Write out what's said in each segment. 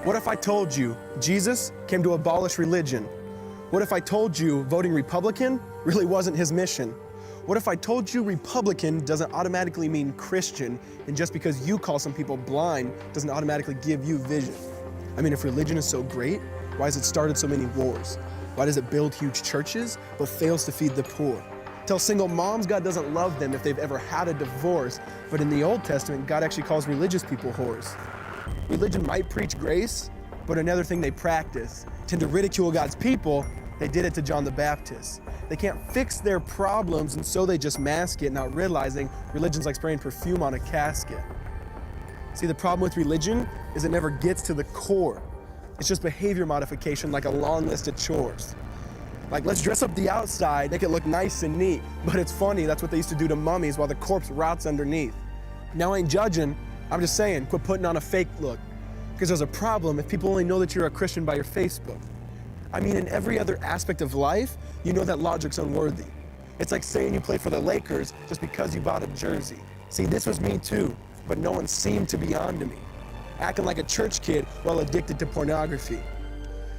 What if I told you Jesus came to abolish religion? What if I told you voting Republican really wasn't his mission? What if I told you Republican doesn't automatically mean Christian, and just because you call some people blind doesn't automatically give you vision? I mean, if religion is so great, why has it started so many wars? Why does it build huge churches but fails to feed the poor? Tell single moms God doesn't love them if they've ever had a divorce, but in the Old Testament, God actually calls religious people whores. Religion might preach grace, but another thing they practice, tend to ridicule God's people. They did it to John the Baptist. They can't fix their problems, and so they just mask it, not realizing religion's like spraying perfume on a casket. See, the problem with religion is it never gets to the core. It's just behavior modification, like a long list of chores. Like, let's dress up the outside, make it look nice and neat. But it's funny, that's what they used to do to mummies while the corpse rots underneath. Now, I ain't judging, I'm just saying, quit putting on a fake look. Because there's a problem if people only know that you're a Christian by your Facebook. I mean, in every other aspect of life, you know that logic's unworthy. It's like saying you play for the Lakers just because you bought a jersey. See, this was me too, but no one seemed to be on to me. Acting like a church kid while addicted to pornography.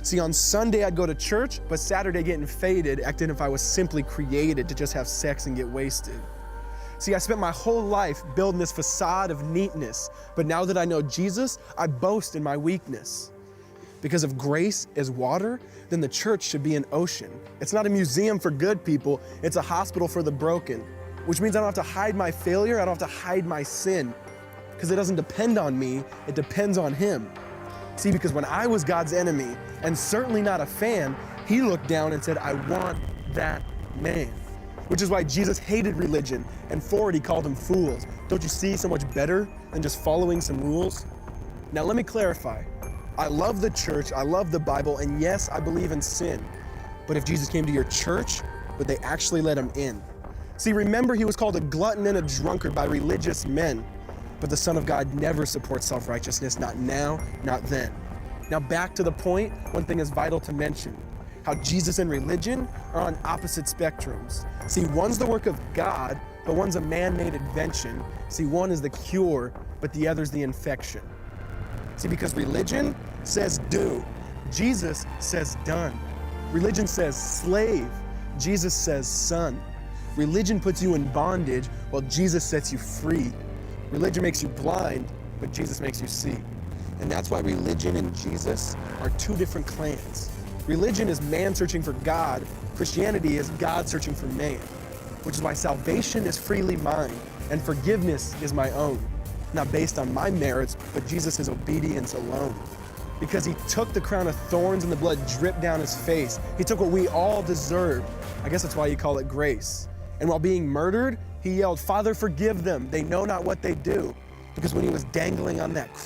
See, on Sunday I'd go to church, but Saturday getting faded, acting if I was simply created to just have sex and get wasted. See, I spent my whole life building this facade of neatness, but now that I know Jesus, I boast in my weakness. Because if grace is water, then the church should be an ocean. It's not a museum for good people, it's a hospital for the broken. Which means I don't have to hide my failure, I don't have to hide my sin. Because it doesn't depend on me, it depends on Him. See, because when I was God's enemy, and certainly not a fan, He looked down and said, I want that man. Which is why Jesus hated religion, and for it He called them fools. Don't you see so much better than just following some rules? Now let me clarify. I love the church, I love the Bible, and yes, I believe in sin. But if Jesus came to your church, would they actually let Him in? See, remember He was called a glutton and a drunkard by religious men. But the Son of God never supports self-righteousness, not now, not then. Now back to the point, one thing is vital to mention. How Jesus and religion are on opposite spectrums. See, one's the work of God, but one's a man-made invention. See, one is the cure, but the other's the infection. See, because religion says do, Jesus says done. Religion says slave, Jesus says son. Religion puts you in bondage, while Jesus sets you free. Religion makes you blind, but Jesus makes you see. And that's why religion and Jesus are two different clans. Religion is man searching for God. Christianity is God searching for man. Which is why salvation is freely mine, and forgiveness is my own. Not based on my merits, but Jesus' obedience alone. Because He took the crown of thorns and the blood dripped down His face. He took what we all deserved. I guess that's why you call it grace. And while being murdered, He yelled, Father, forgive them. They know not what they do. Because when He was dangling on that cross,